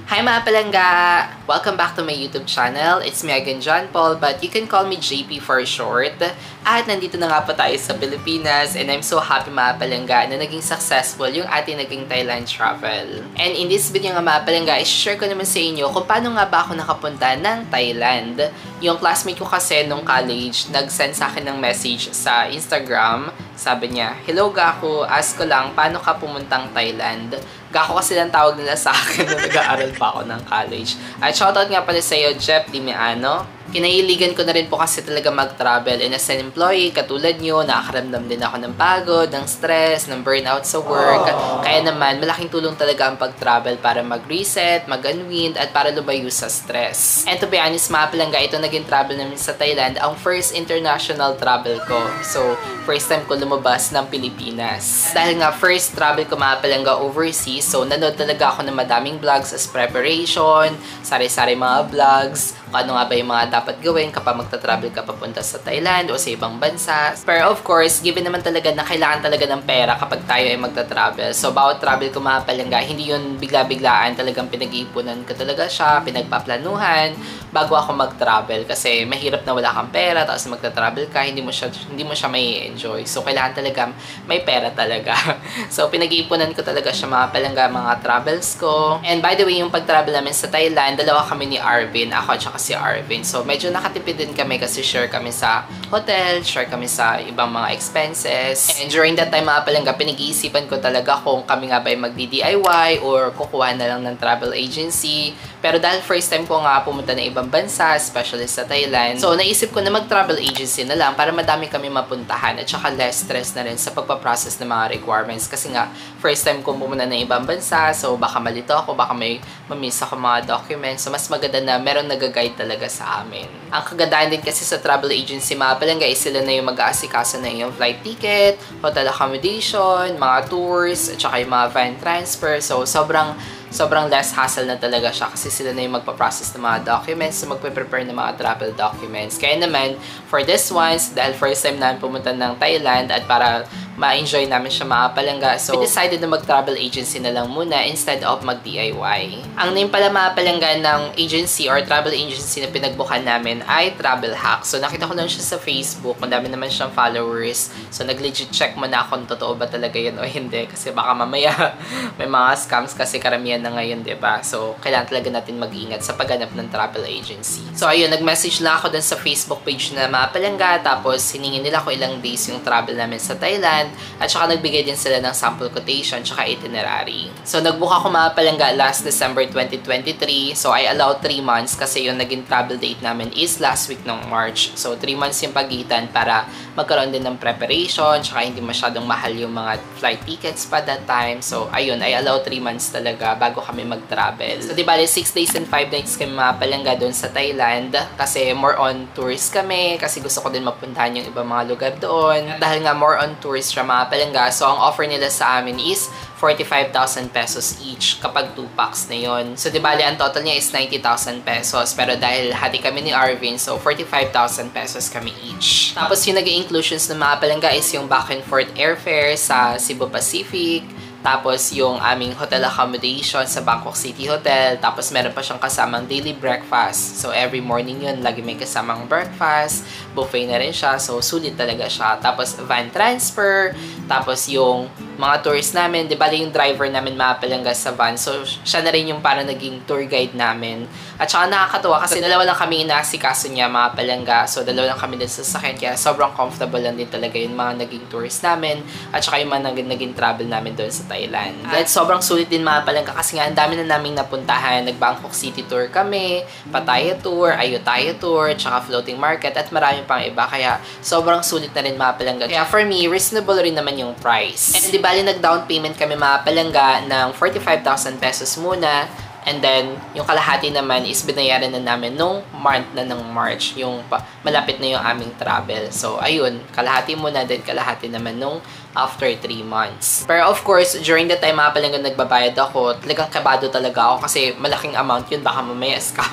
Hi mga palangga! Welcome back to my YouTube channel. It's me again, John Paul, but you can call me JP for short. At nandito na nga po tayo sa Pilipinas and I'm so happy mga palangga na naging successful yung ating naging Thailand travel. And in this video nga mga palangga, i-share ko naman sa inyo kung paano nga ba ako nakapunta ng Thailand. Yung classmate ko kasi nung college, nag-send sa akin ng message sa Instagram. Sabi niya, "Hello Gaku, ask ko lang, paano ka pumuntang Thailand?" Gaku kasi lang tawag nila sa akin nung nag-aaral pa ako ng college. At shoutout nga pala sa iyo, Jeff Dimiano. Kinahiligan ko na rin po kasi talaga mag-travel and as an employee, katulad nyo, nakakaramdam din ako ng pagod, ng stress, ng burnout sa work. Kaya naman, malaking tulong talaga ang pag-travel para mag-reset, mag-unwind, at para lumayo sa stress. And to be honest, mga palangga, ito naging travel namin sa Thailand, ang first international travel ko. So, first time ko lumabas ng Pilipinas. Dahil nga, first travel ko mga palangga overseas, so nanood talaga ako ng madaming vlogs as preparation, sari-sari mga vlogs, kung ano nga ba yung mga dapat gawin kapag magta-travel ka papunta sa Thailand o sa ibang bansa. Pero of course, given naman talaga na kailangan talaga ng pera kapag tayo ay magta-travel. So, bawat travel ko mga palangga, hindi yun bigla-biglaan. Talagang pinag-iipunan ko talaga siya, pinagpaplanuhan bago ako mag-travel. Kasi mahirap na wala kang pera, tapos magta-travel ka, hindi mo siya may enjoy. So, kailangan talaga may pera talaga. So, pinag-iipunan ko talaga siya mga palangga, mga travels ko. And by the way, yung pag-travel namin sa Thailand, dalawa kami ni Arvin, ako at si Arvin. So, medyo nakatipid din kami kasi share kami sa hotel, share kami sa ibang mga expenses. And during that time, mga palangga, pinag-iisipan ko talaga kung kami nga ba ay magdi-DIY or kukuha na lang ng travel agency. Pero dahil first time ko nga pumunta ng ibang bansa, especially sa Thailand, so naisip ko na mag-travel agency na lang para madami kami mapuntahan at saka less stress na rin sa pagpaprocess ng mga requirements. Kasi nga, first time ko pumunta ng ibang bansa, so baka malito ako, baka may mamiss ako mga documents. So, mas maganda na meron nag-guide talaga sa amin. Ang kagandahan din kasi sa travel agency, mga palangga, sila na yung mag-aasikaso na yung flight ticket, hotel accommodation, mga tours, at saka yung mga van transfer. So, sobrang less hassle na talaga siya kasi sila na yung magpa-process ng mga documents, so magpe-prepare ng mga travel documents. Kaya naman, for this ones, dahil first time namin pumunta ng Thailand at para ma-enjoy namin siya mga palangga, so we decided na mag-travel agency na lang muna instead of mag-DIY. Ang name pala mga palangga ng agency or travel agency na pinagbukan namin ay Travel Hack. So nakita ko lang siya sa Facebook, madami naman siyang followers. So nag-legit check mo na kung totoo ba talaga yun o hindi kasi baka mamaya may mga scams kasi karamihan na ngayon, diba? So kailangan talaga natin mag-ingat sa pagganap ng travel agency. So ayun, nag-message lang ako dun sa Facebook page na mga palangga, tapos hiningin nila ko ilang days yung travel namin sa Thailand. At saka nagbigay din sila ng sample quotation tsaka itinerary. So nagbook ako mga palangga last December 2023. So I allowed 3 months kasi yung naging travel date namin is last week ng March. So 3 months yung pagitan para magkaroon din ng preparation tsaka hindi masyadong mahal yung mga flight tickets pa that time. So ayun, I allowed 3 months talaga bago kami mag-travel. So di bali 6 days and 5 nights kami mga palangga doon sa Thailand kasi more on tours kami kasi gusto ko din mapuntahan yung ibang mga lugar doon. Dahil nga more on tours siya mga palangga, so ang offer nila sa amin is 45,000 pesos each kapag 2 packs na yun. So di bali ang total niya is 90,000 pesos pero dahil hati kami ni Arvin, so 45,000 pesos kami each. Tapos yung naging inclusions ng mga palangga is yung back and forth airfare sa Cebu Pacific, tapos yung aming hotel accommodation sa Bangkok City Hotel. Tapos meron pa siyang kasamang daily breakfast. So every morning yun, lagi may kasamang breakfast. Buffet na rin siya. So sulit talaga siya. Tapos van transfer. Tapos yung mga tours namin. Di ba yung driver namin mga palangga sa van. So siya na rin yung parang naging tour guide namin. At saka nakakatuwa kasi dalawa lang kami inaasikaso niya mga palangga. So dalawa lang kami din sa sakyan. Kaya sobrang comfortable lang din talaga yung mga naging tours namin. At saka yung mga naging travel namin doon sa Thailand. At sobrang sulit din mga palangga kasi nga ang dami na naming napuntahan. Nag-Bangkok City Tour kami, Pattaya Tour, Ayutthaya Tour, tsaka Floating Market at marami pang iba. Kaya sobrang sulit na rin mga palangga. Kaya for me, reasonable rin naman yung price. And di bali nag-down payment kami mga palangga ng 45,000 pesos muna. And then, yung kalahati naman is binayaran na namin nung month na ng March. Yung malapit na yung aming travel. So, ayun. Kalahati muna, then kalahati naman nung after 3 months. Pero of course, during the time mga palangga nagbabayad ako, talagang kabado talaga ako kasi malaking amount yun. Baka mamaya scam.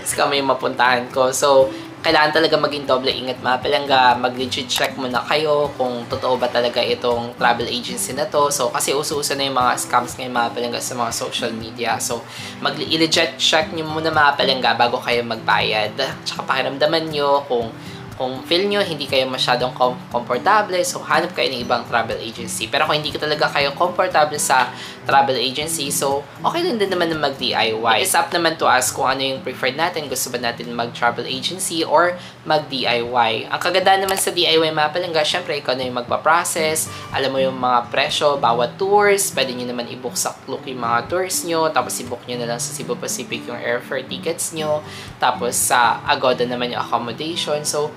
Scam yung mapuntahan ko. So, kailangan talaga maging doble ingat mga palangga. Mag-legit check muna kayo kung totoo ba talaga itong travel agency na to. So, kasi uso-uso na yung mga scams ngayon mga palangga sa mga social media. So, mag-legit check nyo muna mga palangga bago kayo magbayad. Tsaka pakiramdaman nyo kung feel nyo hindi kayo masyadong komportable, so hanap kayo ng ibang travel agency. Pero kung hindi ka talaga kayo komportable sa travel agency, so okay lang din naman na mag-DIY. It's up naman to us kung ano yung preferred natin. Gusto ba natin mag-travel agency or mag-DIY? Ang kagandahan naman sa DIY mga palangga, syempre ikaw na yung magpa-process, alam mo yung mga presyo, bawat tours, pwede nyo naman i-book sa Klook yung mga tours nyo, tapos i-book nyo na lang sa Cebu Pacific yung airfare tickets nyo, tapos sa Agoda naman yung accommodation. So,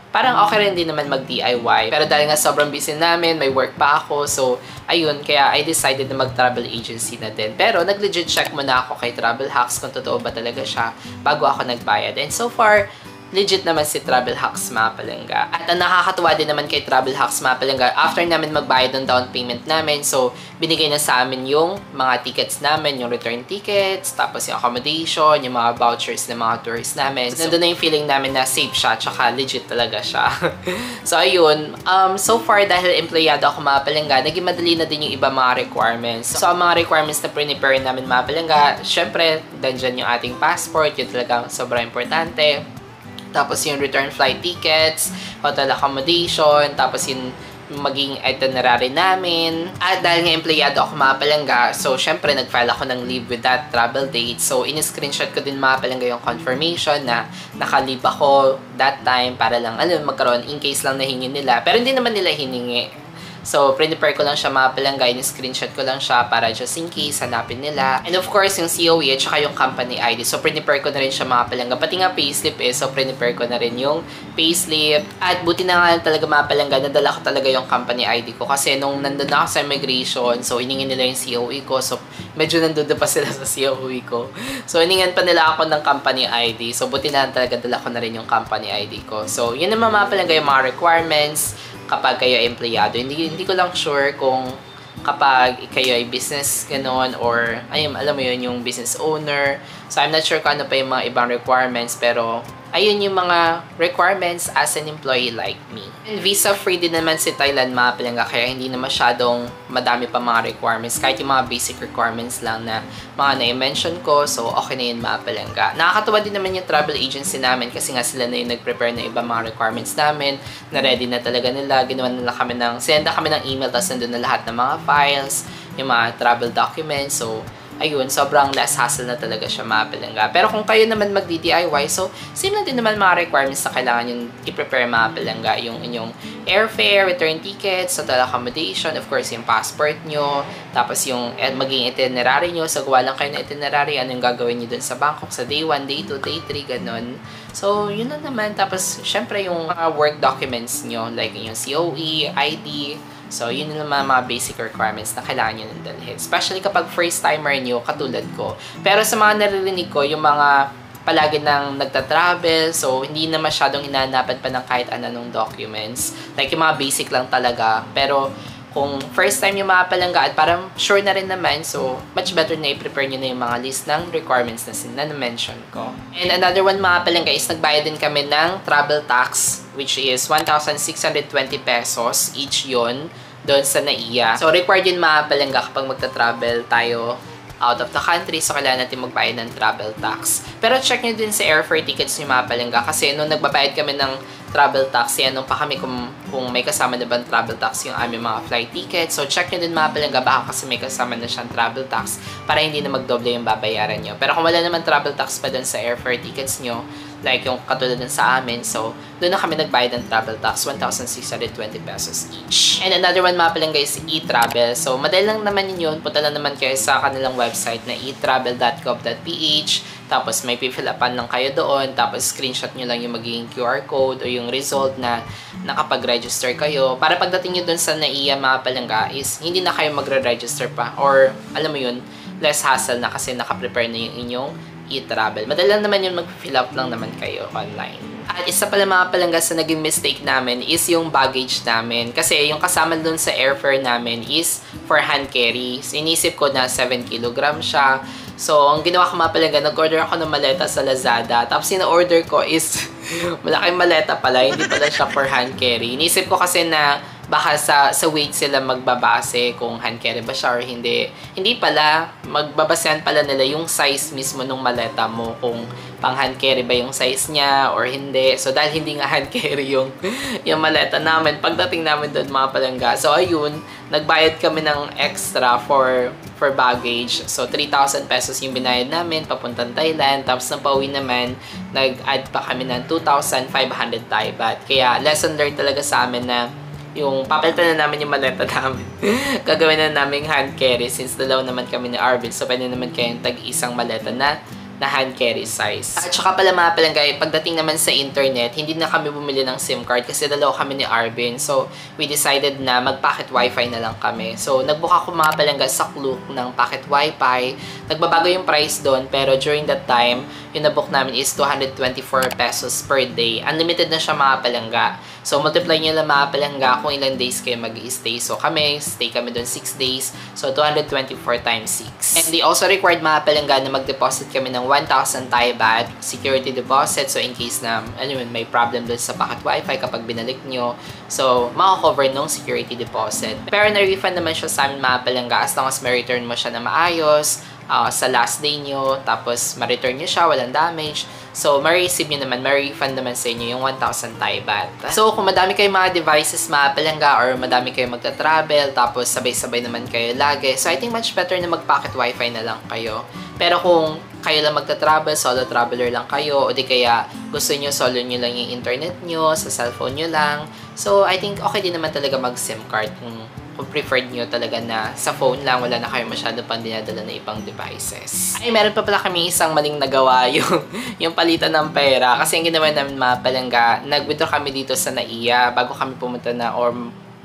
parang okay rin din naman mag-DIY. Pero dahil nga sobrang busy namin, may work pa ako. So, ayun, kaya I decided na mag-travel agency na din. Pero nag-legit check muna ako kay Travel Hacks kung totoo ba talaga siya bago ako nagbayad. And so far, legit naman si Travel Hacks mga palangga. At ang nakakatuwa din naman kay Travel Hacks mga palangga, after namin magbayad ng down payment namin, so binigay na sa amin yung mga tickets namin, yung return tickets, tapos yung accommodation, yung mga vouchers ng mga tours namin. So, nandun na yung feeling namin na safe siya, tsaka legit talaga siya. So ayun, so far dahil empleyado ako mga palangga, naging madali na din yung iba mga requirements. So ang mga requirements na prepare namin mga palangga, syempre, dandyan yung ating passport, yun talagang sobrang importante. Tapos yung return flight tickets, hotel accommodation, tapos yung maging itinerary namin. At dahil nga empleyado ako mga palangga, so syempre nag-file ako ng leave with that travel date. So in-screenshot ko din mga palangga yung confirmation na naka-leave ako that time para lang magkaroon in case lang nahingi nila. Pero hindi naman nila hiningi. So, prepare ko lang siya mga palangga, in-screenshot ko lang siya para just in case, hanapin nila. And of course, yung COE at saka yung company ID. So, prepare ko na rin siya mga palangga. Pati nga payslip so prepare ko na rin yung payslip. At buti na nga talaga mga palangga, nadala ko talaga yung company ID ko. Kasi nung nandun ako sa immigration, so iningin nila yung COE ko. So, medyo nandun pa sila sa COE ko. So, iningan pa nila ako ng company ID. So, buti na talaga dala ko na rin yung company ID ko. So, yun naman mga palangga yung mga requirements kapag kayo ay empleyado. Hindi ko lang sure kung kapag kayo ay business ganon or alam mo yun, yung business owner. So I'm not sure kung ano pa yung mga ibang requirements, pero ayun yung mga requirements as an employee like me. And visa free din naman si Thailand mga palangga, kaya hindi na masyadong madami pa mga requirements. Kahit yung mga basic requirements lang na mga na-mention ko, so okay na yun mga palangga. Nakakatuwa din naman yung travel agency namin kasi nga sila na yung nag-prepare na iba mga requirements namin, na ready na talaga nila. Ginawa nila kami senda kami ng email, tapos nandun na lahat ng mga files, yung mga travel documents. So ayun, sobrang less hassle na talaga siya mga palangga. Pero kung kayo naman mag-DIY, so same lang din naman mga requirements na kailangan yung i-prepare mga palangga. Yung inyong airfare, return tickets, hotel accommodation, of course yung passport nyo, tapos yung maging itinerary nyo. So gawa lang kayo na itinerary, ano yung gagawin nyo dun sa Bangkok, sa day 1, day 2, day 3, ganun. So yun na naman. Tapos syempre yung mga work documents nyo, like yung COE, ID. So, yun naman mga basic requirements na kailangan nyo nang dalhin. Especially kapag first timer nyo, katulad ko. Pero sa mga naririnig ko, yung mga palagi nang nagta-travel, so hindi na masyadong hinahanapan pa ng kahit anong documents. Like yung mga basic lang talaga. Pero kung first time yung mga palangga at parang sure na rin naman, so much better na i-prepare nyo na yung mga list ng requirements na na-mention ko. And another one mga palangga is nagbayad din kami ng travel tax, which is 1,620 pesos each yon doon sa NAIA. So required yun mga palangga kapag magta-travel tayo out of the country, so kailangan natin magbayad ng travel tax. Pero check nyo din sa airfare tickets nyo mga palangga, kasi nung nagbabayad kami ng travel tax, yan, nung pa kami kung may kasama na bang travel tax yung aming mga flight tickets. So check nyo din mga palangga, baka kasi may kasama na siyang travel tax para hindi na magdoble yung babayaran nyo. Pero kung wala naman travel tax pa dun sa airfare tickets nyo, like yung katulad dun sa amin, so doon na kami nagbayad ng travel tax, 1,620 pesos each. And another one mga palangga is e-travel. So madali lang naman yun, punta lang naman kayo sa kanilang website na etravel.gov.ph, tapos may fill upan lang kayo doon, tapos screenshot nyo lang yung magiging QR code o yung result na nakapag-register kayo. Para pagdating nyo doon sa NAIA mga palangga is hindi na kayo magre-register pa, or alam mo yun, less hassle na kasi nakaprepare na yung inyong e-travel. Madali lang naman yun, mag-fill up lang naman kayo online. At isa pala mga palangga sa naging mistake namin is yung baggage namin. Kasi yung kasama dun sa airfare namin is for hand carry. So, inisip ko na 7 kg siya. So, ang ginawa ko mga palangga, nag-order ako ng maleta sa Lazada. Tapos, in-order ko is Malaking maleta pala, hindi pala siya for hand carry. Inisip ko kasi na baka sa weight sila magbabase kung hand carry ba siya or hindi. Hindi pala, magbabasehan pala nila yung size mismo ng maleta mo kung pang hand carry ba yung size niya or hindi. So dahil hindi nga hand carry yung maleta namin, pagdating namin doon mga palangga. So ayun, nagbayad kami ng extra for baggage. So 3,000 pesos yung binayad namin papuntang Thailand. Tapos nang pauwi naman, nag-add pa kami ng 2,500 Thai baht. Kaya lesson learned talaga sa amin na yung papalitan na namin yung maleta namin. Gagawin na namin hand carry since dalaw naman kami ni Arvin. So pwede naman kayong tag-isang maleta na hand carry size. At saka pala mga palangga, pagdating naman sa internet, hindi na kami bumili ng SIM card kasi dalawa kami ni Arvin. So, we decided na mag-pocket wifi na lang kami. So, nagbook ako mga palangga sa Klook ng pocket wifi. Nagbabago yung price doon, pero during that time, yung nabook namin is 224 pesos per day. Unlimited na siya mga palangga. So, multiply nyo lang mga palangga kung ilang days kayo mag-i-stay. So, stay kami doon 6 days. So, 224 times 6. And they also required mga palangga na mag-deposit kami ng 1,000 Thai baht security deposit. So, in case na, may problem doon sa pocket wifi kapag binalik nyo. So, makakover nung security deposit. Pero na-refund naman siya sa amin mga palangga as long as ma-return mo siya na maayos sa last day nyo. Tapos, ma-return nyo siya, walang damage. So, ma-receive nyo naman, ma-refund naman sa inyo yung 1,000 Thai baht. So, kung madami kayong mga devices mga palangga or madami kayong magta-travel, tapos sabay-sabay naman kayo lagi. So, I think much better na mag-pocket wifi na lang kayo. Pero kung kayo lang magta-travel, solo traveler lang kayo, o di kaya gusto nyo solo nyo lang yung internet nyo, sa cellphone nyo lang. So, I think okay din naman talaga mag-SIM card kung preferred nyo talaga na sa phone lang, wala na kayo masyado pang dinadala na ibang devices. Ay, meron pa pala kami isang maling nagawa yung palitan ng pera. Kasi ang ginawa namin mga palangga, nag-withdraw kami dito sa NAIA bago kami pumunta na or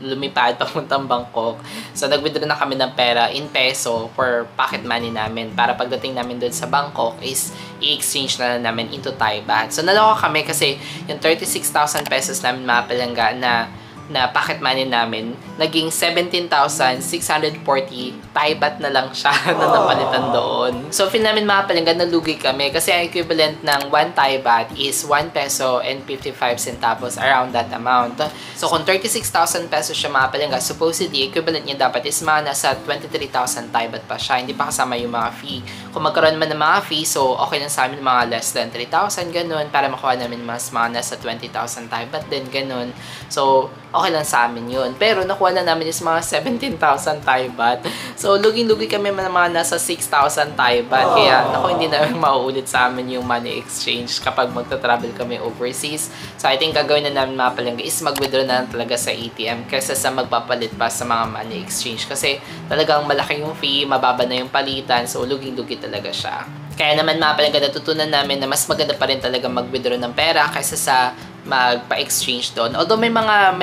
lumipad papuntang Bangkok. So, nag-withdraw na kami ng pera in peso for pocket money namin para pagdating namin doon sa Bangkok is i-exchange na namin into Thai baht. So, naloko kami kasi yung 36,000 pesos namin mga palangga na pocket money namin, naging 17,640 Thai baht na lang siya na napalitan doon. So, feel namin mga palangga, nalugi kami kasi ang equivalent ng 1 Thai baht is 1 peso and 55 centavos, around that amount. So, kung 36,000 pesos siya mga palangga, supposedly, equivalent niya dapat is mga nasa 23,000 Thai baht pa siya. Hindi pa kasama yung mga fee. Kung magkaroon man ng mga fee, so okay lang sa amin mga less than 3,000, ganun, para makuha namin mga nasa 20,000 Thai baht din, ganun. So, okay lang sa amin yun. Pero nakuha na namin is mga 17,000 Thai baht. So, lugi-lugi kami mga nasa 6,000 Thai baht. Kaya, hindi namin mauulit sa amin yung money exchange kapag magta-travel kami overseas. So, I think gagawin na namin mga palangga is mag-withdraw na talaga sa ATM kaysa sa magpapalit pa sa mga money exchange. Kasi talagang malaki yung fee, mababa na yung palitan. So, lugi-lugi talaga siya. Kaya naman mga palangga, natutunan namin na mas maganda pa rin talaga mag-withdraw ng pera kaysa sa magpa-exchange doon. Although may mga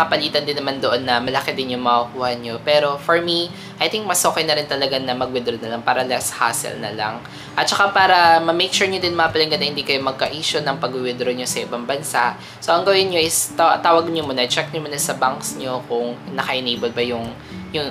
palitan din naman doon na malaki din yung makukuha nyo. Pero for me, I think mas okay na rin talaga na mag-withdraw na lang para less hassle na lang. At saka para ma-make sure nyo din mga palangga na hindi kayo magka-issue ng pag-withdraw nyo sa ibang bansa. So, ang gawin nyo is tawag nyo muna, check nyo muna sa banks nyo kung naka-enable ba yung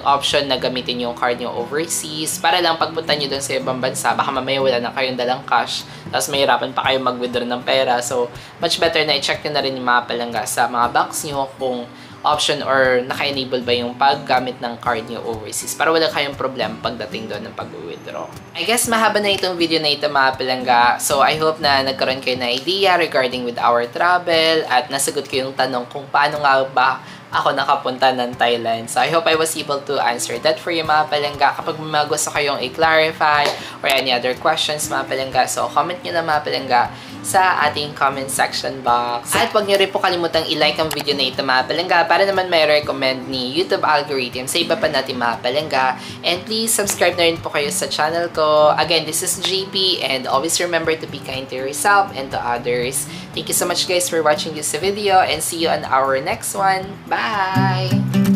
option na gamitin yung card nyo overseas para lang pagpunta nyo doon sa ibang bansa, baka mamaya wala na kayong dalang cash tapos mahirapan pa kayo mag-withdraw ng pera. So, much better na i-check nyo na rin yung mga palangga sa mga banks nyo kung option or naka-enable ba yung paggamit ng card nyo overseas para wala kayong problem pagdating doon ng pag-withdraw. I guess mahaba na itong video na ito mga palangga. So, I hope na nagkaroon kayo na idea regarding with our travel at nasagot ko yung tanong kung paano nga ba ako nakapunta ng Thailand. So, I hope I was able to answer that for you mga palangga. Kapag may mga gusto kayong i-clarify or any other questions mga palangga, so comment nyo na mga palangga sa ating comment section box. At huwag nyo rin po kalimutang i-like ang video na ito mga palangga para naman may recommend ni YouTube algorithm sa iba pa natin mga palangga. And please subscribe na rin po kayo sa channel ko. Again, this is JP and always remember to be kind to yourself and to others. Thank you so much guys for watching this video and see you on our next one. Bye!